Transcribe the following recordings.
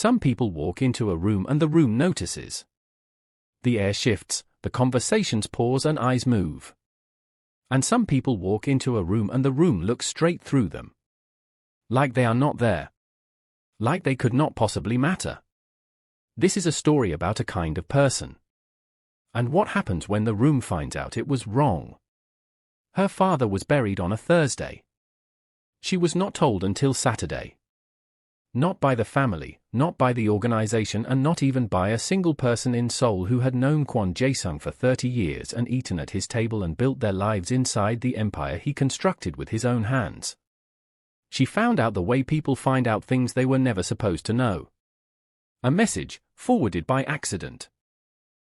Some people walk into a room and the room notices. The air shifts, the conversations pause and eyes move. And some people walk into a room and the room looks straight through them. Like they are not there. Like they could not possibly matter. This is a story about a kind of person. And what happens when the room finds out it was wrong? Her father was buried on a Thursday. She was not told until Saturday. Not by the family, not by the organization, and not even by a single person in Seoul who had known Kwon Jae-sung for 30 years and eaten at his table and built their lives inside the empire he constructed with his own hands. She found out the way people find out things they were never supposed to know. A message, forwarded by accident.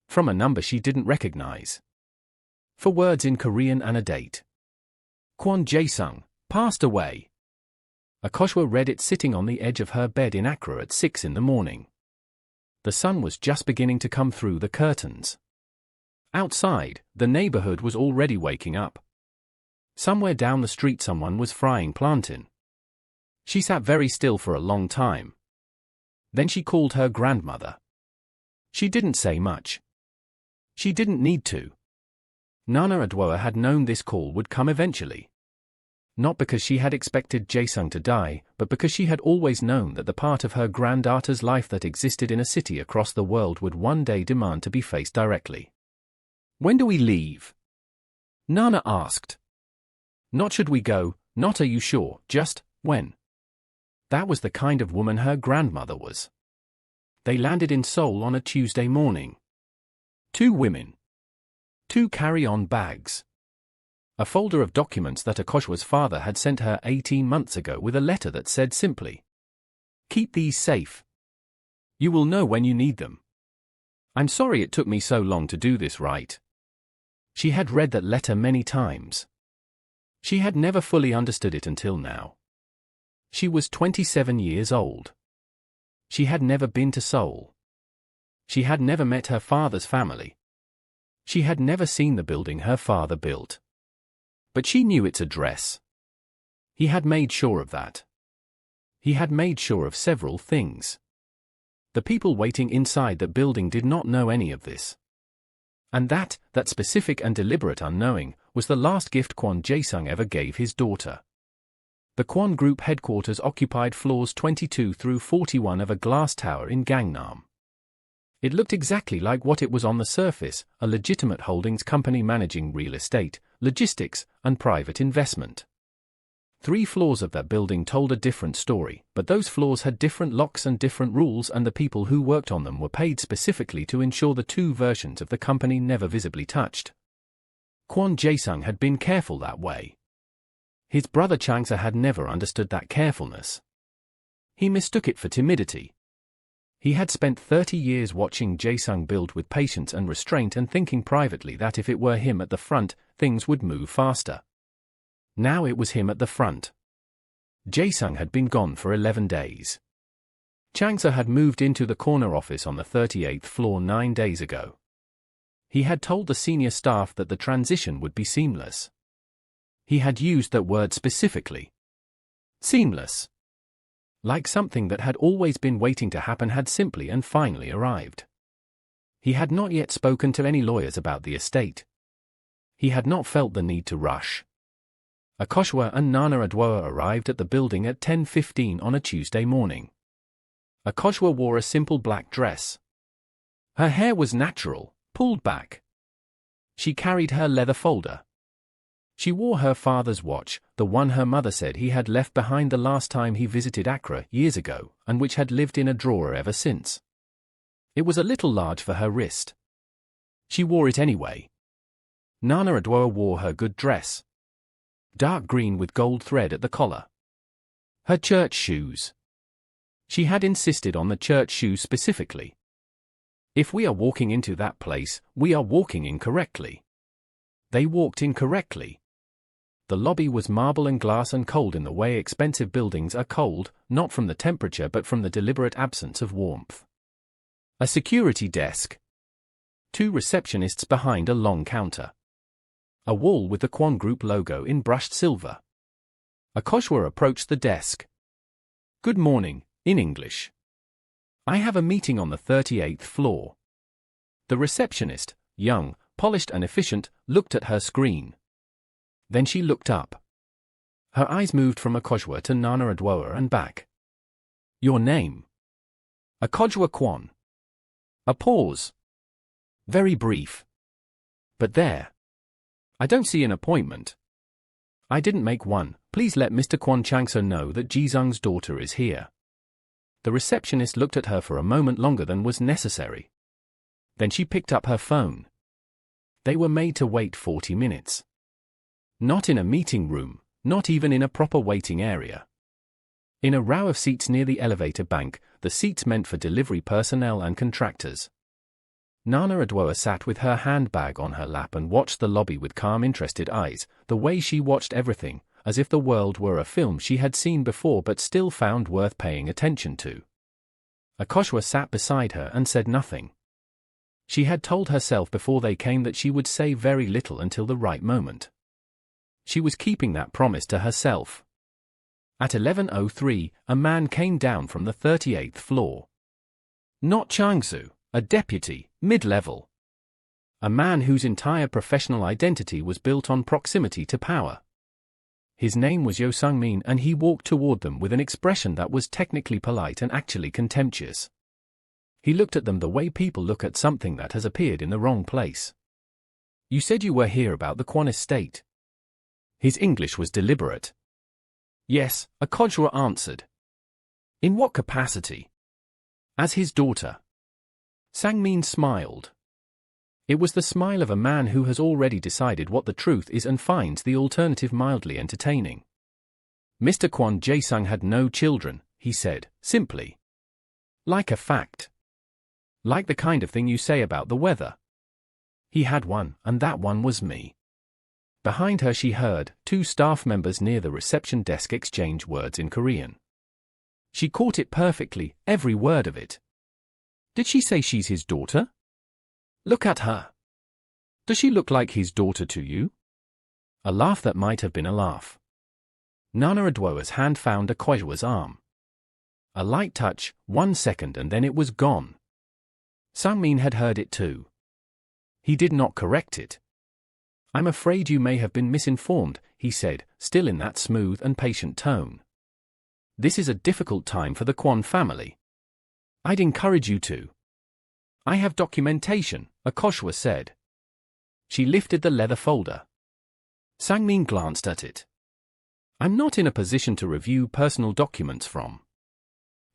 From a number she didn't recognize. 4 words in Korean and a date. Kwon Jae-sung passed away. Akosua read it sitting on the edge of her bed in Accra at 6 in the morning. The sun was just beginning to come through the curtains. Outside, the neighborhood was already waking up. Somewhere down the street someone was frying plantain. She sat very still for a long time. Then she called her grandmother. She didn't say much. She didn't need to. Nana Adwoa had known this call would come eventually. Not because she had expected Jae-sung to die, but because she had always known that the part of her granddaughter's life that existed in a city across the world would one day demand to be faced directly. "When do we leave?" Nana asked. "Not should we go, not are you sure, just when." That was the kind of woman her grandmother was. They landed in Seoul on a Tuesday morning. 2 women. 2 carry-on bags. A folder of documents that Akosua's father had sent her 18 months ago with a letter that said simply, "Keep these safe. You will know when you need them. I'm sorry it took me so long to do this right." She had read that letter many times. She had never fully understood it until now. She was 27 years old. She had never been to Seoul. She had never met her father's family. She had never seen the building her father built. But she knew its address. He had made sure of that. He had made sure of several things. The people waiting inside that building did not know any of this. And that specific and deliberate unknowing, was the last gift Kwon Jae-sung ever gave his daughter. The Kwon Group headquarters occupied floors 22 through 41 of a glass tower in Gangnam. It looked exactly like what it was on the surface, a legitimate holdings company managing real estate, logistics, and private investment. 3 floors of that building told a different story, but those floors had different locks and different rules, and the people who worked on them were paid specifically to ensure the 2 versions of the company never visibly touched. Kwon Jae-sung had been careful that way. His brother Changsa had never understood that carefulness. He mistook it for timidity. He had spent 30 years watching Jae-sung build with patience and restraint and thinking privately that if it were him at the front, things would move faster. Now it was him at the front. Jae-sung had been gone for 11 days. Changsa had moved into the corner office on the 38th floor 9 days ago. He had told the senior staff that the transition would be seamless. He had used that word specifically. Seamless. Like something that had always been waiting to happen had simply and finally arrived. He had not yet spoken to any lawyers about the estate. He had not felt the need to rush. Akosua and Nana Adwoa arrived at the building at 10:15 on a Tuesday morning. Akosua wore a simple black dress. Her hair was natural, pulled back. She carried her leather folder. She wore her father's watch, the one her mother said he had left behind the last time he visited Accra years ago, and which had lived in a drawer ever since. It was a little large for her wrist. She wore it anyway. Nana Adwoa wore her good dress. Dark green with gold thread at the collar. Her church shoes. She had insisted on the church shoes specifically. If we are walking into that place, we are walking incorrectly. They walked incorrectly. The lobby was marble and glass and cold in the way expensive buildings are cold, not from the temperature but from the deliberate absence of warmth. A security desk. 2 receptionists behind a long counter. A wall with the Kwon Group logo in brushed silver. Akosua approached the desk. "Good morning," in English. I have a meeting on the 38th floor. The receptionist, young, polished and efficient, looked at her screen. Then she looked up. Her eyes moved from Akosua to Nana Adwoa and back. Your name? Akosua Kwon. A pause. Very brief. But there. I don't see an appointment. I didn't make one. Please let Mr. Kwon Changsa know that Jisung's daughter is here. The receptionist looked at her for a moment longer than was necessary. Then she picked up her phone. They were made to wait 40 minutes. Not in a meeting room, not even in a proper waiting area. In a row of seats near the elevator bank, the seats meant for delivery personnel and contractors. Nana Adwoa sat with her handbag on her lap and watched the lobby with calm, interested eyes, the way she watched everything, as if the world were a film she had seen before but still found worth paying attention to. Akosua sat beside her and said nothing. She had told herself before they came that she would say very little until the right moment. She was keeping that promise to herself. At 11:03, a man came down from the 38th floor. Not Changsu, a deputy, mid-level. A man whose entire professional identity was built on proximity to power. His name was Yo Sung-min, and he walked toward them with an expression that was technically polite and actually contemptuous. He looked at them the way people look at something that has appeared in the wrong place. You said you were here about the Kwon estate. His English was deliberate. Yes, Akosua answered. In what capacity? As his daughter. Sang-min smiled. It was the smile of a man who has already decided what the truth is and finds the alternative mildly entertaining. Mr. Kwon Jae-sung had no children, he said, simply. Like a fact. Like the kind of thing you say about the weather. He had one, and that one was me. Behind her she heard 2 staff members near the reception desk exchange words in Korean. She caught it perfectly, every word of it. Did she say she's his daughter? Look at her. Does she look like his daughter to you? A laugh that might have been a laugh. Nana Adwoa's hand found Akosua's arm. A light touch, 1 second, and then it was gone. Sang-min had heard it too. He did not correct it. I'm afraid you may have been misinformed, he said, still in that smooth and patient tone. This is a difficult time for the Kwon family. I'd encourage you to. I have documentation, Akosua said. She lifted the leather folder. Sang-min glanced at it. I'm not in a position to review personal documents from.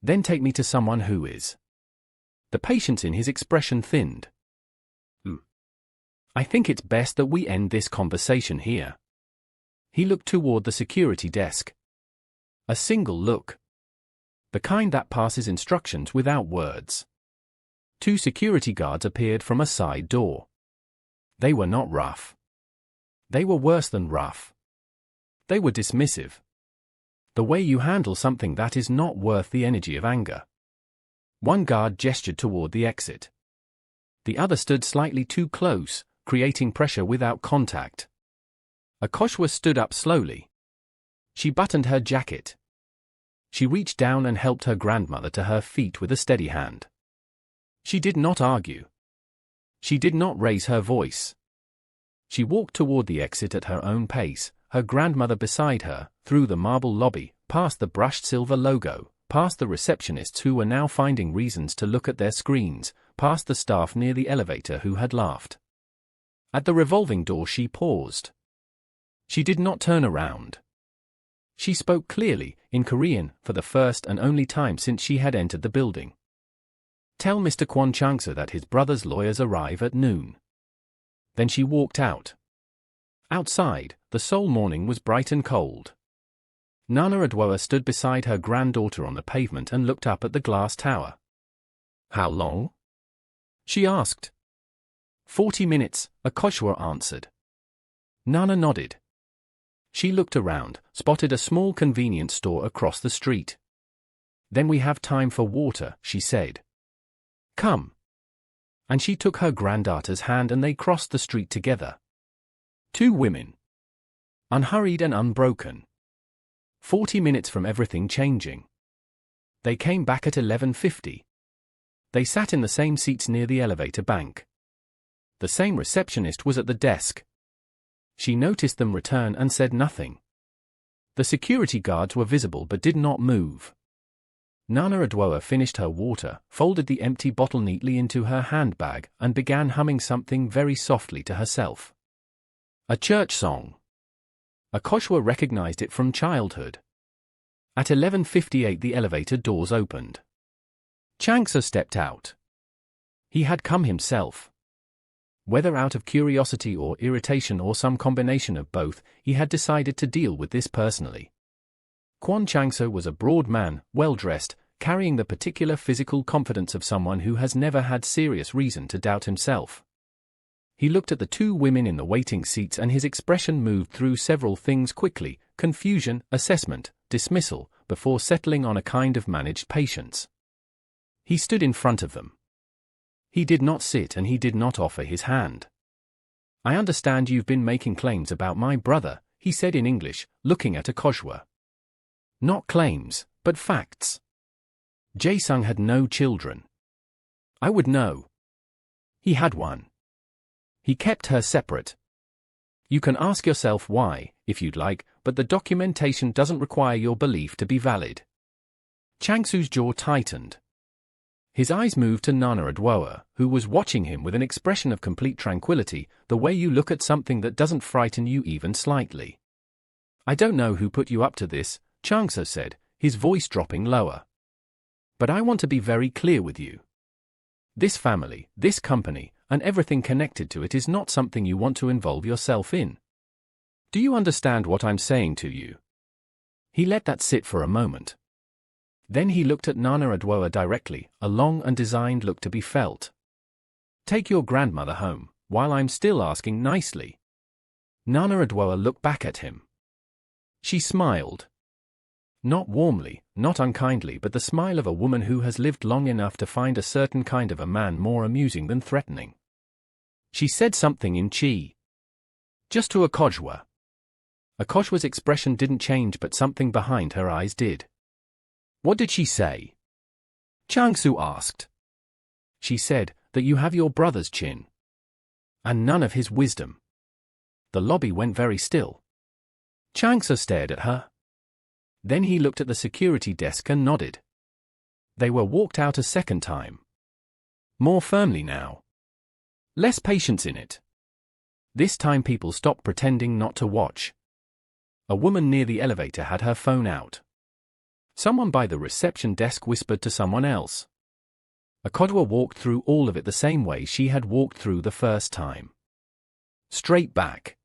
Then take me to someone who is. The patience in his expression thinned. I think it's best that we end this conversation here. He looked toward the security desk. A single look. The kind that passes instructions without words. 2 security guards appeared from a side door. They were not rough. They were worse than rough. They were dismissive. The way you handle something that is not worth the energy of anger. One guard gestured toward the exit. The other stood slightly too close, creating pressure without contact. Akosua stood up slowly. She buttoned her jacket. She reached down and helped her grandmother to her feet with a steady hand. She did not argue. She did not raise her voice. She walked toward the exit at her own pace, her grandmother beside her, through the marble lobby, past the brushed silver logo, past the receptionists who were now finding reasons to look at their screens, past the staff near the elevator who had laughed. At the revolving door she paused. She did not turn around. She spoke clearly, in Korean, for the first and only time since she had entered the building. Tell Mr. Kwon Changsa that his brother's lawyers arrive at noon. Then she walked out. Outside, the Seoul morning was bright and cold. Nana Adwoa stood beside her granddaughter on the pavement and looked up at the glass tower. How long? She asked. 40 minutes, Akosua answered. Nana nodded. She looked around, spotted a small convenience store across the street. Then we have time for water, she said. Come. And she took her granddaughter's hand and they crossed the street together. 2 women. Unhurried and unbroken. 40 minutes from everything changing. They came back at 11:50. They sat in the same seats near the elevator bank. The same receptionist was at the desk. She noticed them return and said nothing. The security guards were visible but did not move. Nana Adwoa finished her water, folded the empty bottle neatly into her handbag, and began humming something very softly to herself. A church song. Akosua recognized it from childhood. At 11:58 the elevator doors opened. Changsa stepped out. He had come himself. Whether out of curiosity or irritation or some combination of both, he had decided to deal with this personally. Kwon Changsa was a broad man, well-dressed, carrying the particular physical confidence of someone who has never had serious reason to doubt himself. He looked at the two women in the waiting seats and his expression moved through several things quickly: confusion, assessment, dismissal, before settling on a kind of managed patience. He stood in front of them. He did not sit and he did not offer his hand. "I understand you've been making claims about my brother," he said in English, looking at Akosua. "Not claims, but facts. Jae-sung had no children. I would know. He had one. He kept her separate. You can ask yourself why, if you'd like, but the documentation doesn't require your belief to be valid." Changsu's jaw tightened. His eyes moved to Nana Adwoa, who was watching him with an expression of complete tranquility, the way you look at something that doesn't frighten you even slightly. "I don't know who put you up to this," Changsa said, his voice dropping lower. "But I want to be very clear with you. This family, this company, and everything connected to it is not something you want to involve yourself in. Do you understand what I'm saying to you?" He let that sit for a moment. Then he looked at Nana Adwoa directly, a long and designed look to be felt. "Take your grandmother home, while I'm still asking nicely." Nana Adwoa looked back at him. She smiled. Not warmly, not unkindly, but the smile of a woman who has lived long enough to find a certain kind of a man more amusing than threatening. She said something in Chi. Just to Akosua. Akosua's expression didn't change, but something behind her eyes did. "What did she say?" Changsu asked. "She said that you have your brother's chin. And none of his wisdom." The lobby went very still. Changsa stared at her. Then he looked at the security desk and nodded. They were walked out a second time. More firmly now. Less patience in it. This time people stopped pretending not to watch. A woman near the elevator had her phone out. Someone by the reception desk whispered to someone else. Akosua walked through all of it the same way she had walked through the first time. Straight back.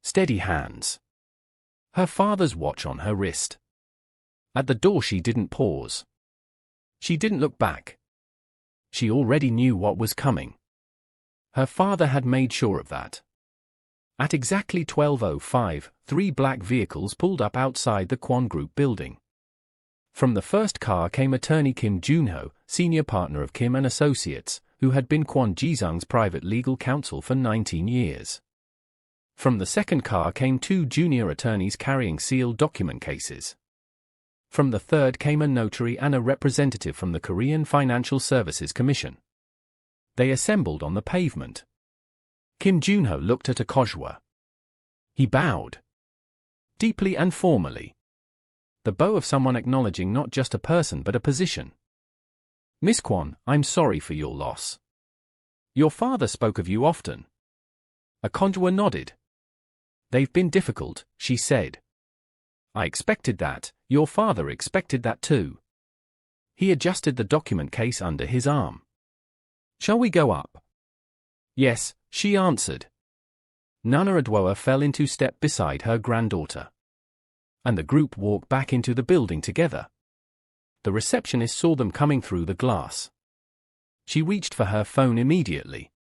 Steady hands. Her father's watch on her wrist. At the door she didn't pause. She didn't look back. She already knew what was coming. Her father had made sure of that. At exactly 12:05, 3 black vehicles pulled up outside the Kwon Group building. From the first car came attorney Kim Junho, senior partner of Kim & Associates, who had been Kwon Ji-sung's private legal counsel for 19 years. From the second car came 2 junior attorneys carrying sealed document cases. From the third came a notary and a representative from the Korean Financial Services Commission. They assembled on the pavement. Kim Junho looked at Akosua. He bowed. Deeply and formally. The bow of someone acknowledging not just a person but a position. "Miss Kwon, I'm sorry for your loss. Your father spoke of you often." Akosua nodded. "They've been difficult," she said. "I expected that, your father expected that too." He adjusted the document case under his arm. "Shall we go up?" "Yes," she answered. Nana Adwoa fell into step beside her granddaughter. And the group walked back into the building together. The receptionist saw them coming through the glass. She reached for her phone immediately.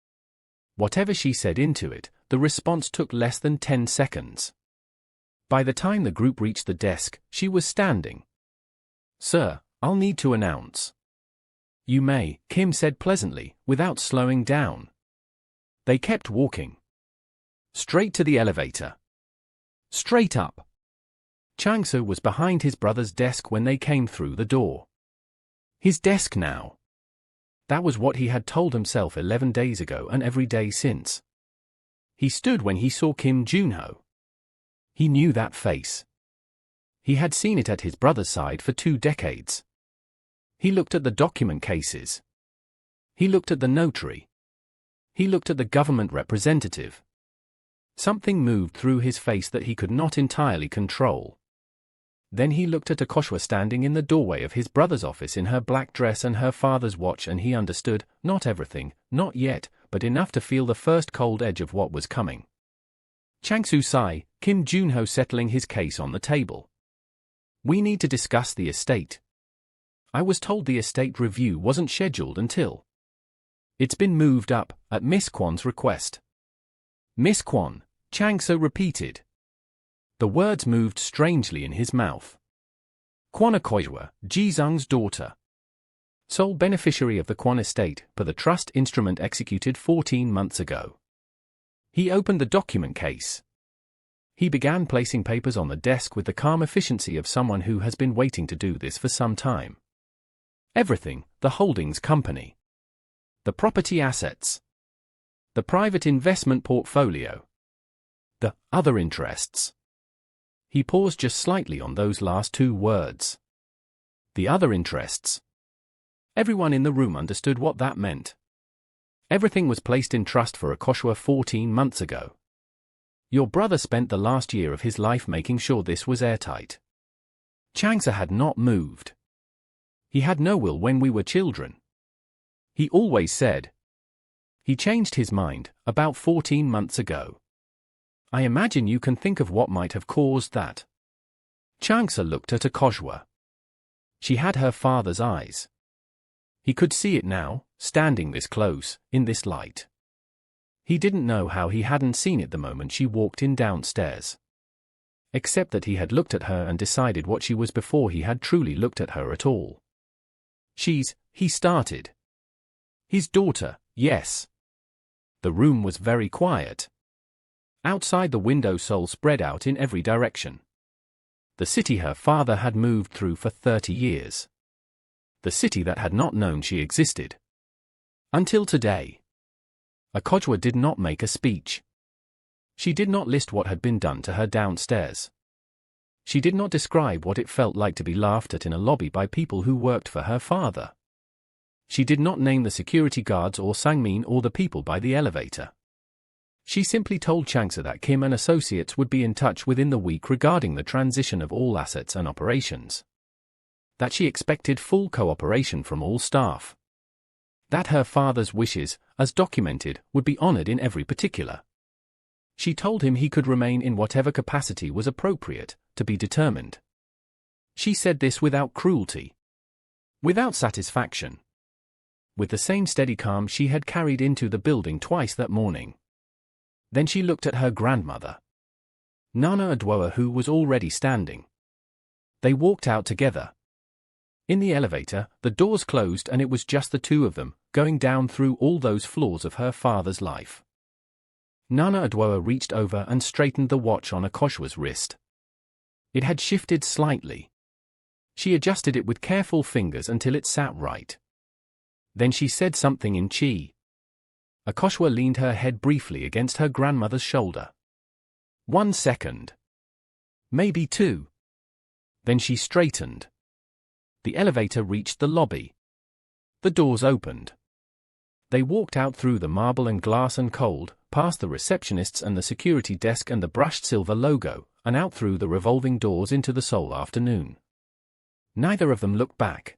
Whatever she said into it, the response took less than 10 seconds. By the time the group reached the desk, she was standing. "Sir, I'll need to announce." "You may," Kim said pleasantly, without slowing down. They kept walking. Straight to the elevator. Straight up. Changsu was behind his brother's desk when they came through the door. His desk now. That was what he had told himself 11 days ago and every day since. He stood when he saw Kim Junho. He knew that face. He had seen it at his brother's side for 2 decades. He looked at the document cases. He looked at the notary. He looked at the government representative. Something moved through his face that he could not entirely control. Then he looked at Akosua standing in the doorway of his brother's office in her black dress and her father's watch, and he understood, not everything, not yet, but enough to feel the first cold edge of what was coming. Changsu Sai, Kim Junho settling his case on the table. We need to discuss the estate. I was told the estate review wasn't scheduled until. It's been moved up, at Miss Kwon's request. Miss Kwon, Changsu repeated. The words moved strangely in his mouth. Kwon Akosua, Jisung's daughter. Sole beneficiary of the Kwon estate, per the trust instrument executed 14 months ago. He opened the document case. He began placing papers on the desk with the calm efficiency of someone who has been waiting to do this for some time. Everything, the holdings company. The property assets. The private investment portfolio. The other interests. He paused just slightly on those last 2 words. The other interests. Everyone in the room understood what that meant. Everything was placed in trust for Akosua 14 months ago. Your brother spent the last year of his life making sure this was airtight. Changsa had not moved. He had no will when we were children. He always said. He changed his mind, about 14 months ago. I imagine you can think of what might have caused that. Changsa looked at Akosua. She had her father's eyes. He could see it now, standing this close, in this light. He didn't know how he hadn't seen it the moment she walked in downstairs. Except that he had looked at her and decided what she was before he had truly looked at her at all. He started. His daughter, yes. The room was very quiet. Outside the window Seoul spread out in every direction. The city her father had moved through for 30 years. The city that had not known she existed. Until today. Akosua did not make a speech. She did not list what had been done to her downstairs. She did not describe what it felt like to be laughed at in a lobby by people who worked for her father. She did not name the security guards or Sangmin or the people by the elevator. She simply told Changsa that Kim and associates would be in touch within the week regarding the transition of all assets and operations. That she expected full cooperation from all staff. That her father's wishes, as documented, would be honored in every particular. She told him he could remain in whatever capacity was appropriate, to be determined. She said this without cruelty. Without satisfaction. With the same steady calm she had carried into the building twice that morning. Then she looked at her grandmother. Nana Adwoa, who was already standing. They walked out together. In the elevator, the doors closed and it was just the 2 of them, going down through all those floors of her father's life. Nana Adwoa reached over and straightened the watch on Akosua's wrist. It had shifted slightly. She adjusted it with careful fingers until it sat right. Then she said something in Chi. Akosua leaned her head briefly against her grandmother's shoulder. 1 second. Maybe 2. Then she straightened. The elevator reached the lobby. The doors opened. They walked out through the marble and glass and cold, past the receptionists and the security desk and the brushed silver logo, and out through the revolving doors into the Seoul afternoon. Neither of them looked back.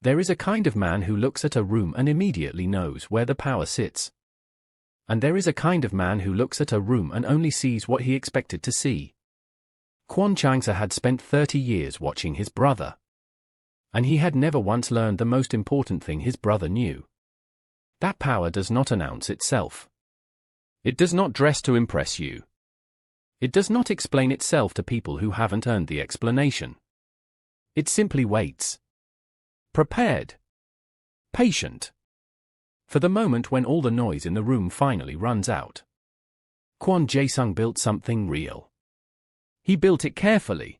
There is a kind of man who looks at a room and immediately knows where the power sits. And there is a kind of man who looks at a room and only sees what he expected to see. Kwon Changsa had spent 30 years watching his brother. And he had never once learned the most important thing his brother knew. That power does not announce itself. It does not dress to impress you. It does not explain itself to people who haven't earned the explanation. It simply waits. Prepared. Patient. For the moment when all the noise in the room finally runs out. Kwon Jae-sung built something real. He built it carefully.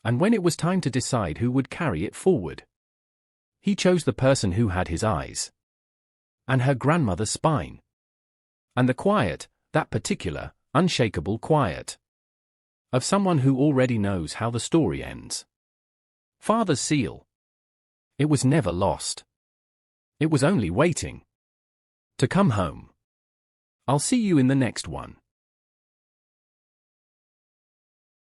And when it was time to decide who would carry it forward, He chose the person who had his eyes. And her grandmother's spine. And the quiet, that particular, unshakable quiet. Of someone who already knows how the story ends. Father's seal. It was never lost. It was only waiting to come home. I'll see you in the next one.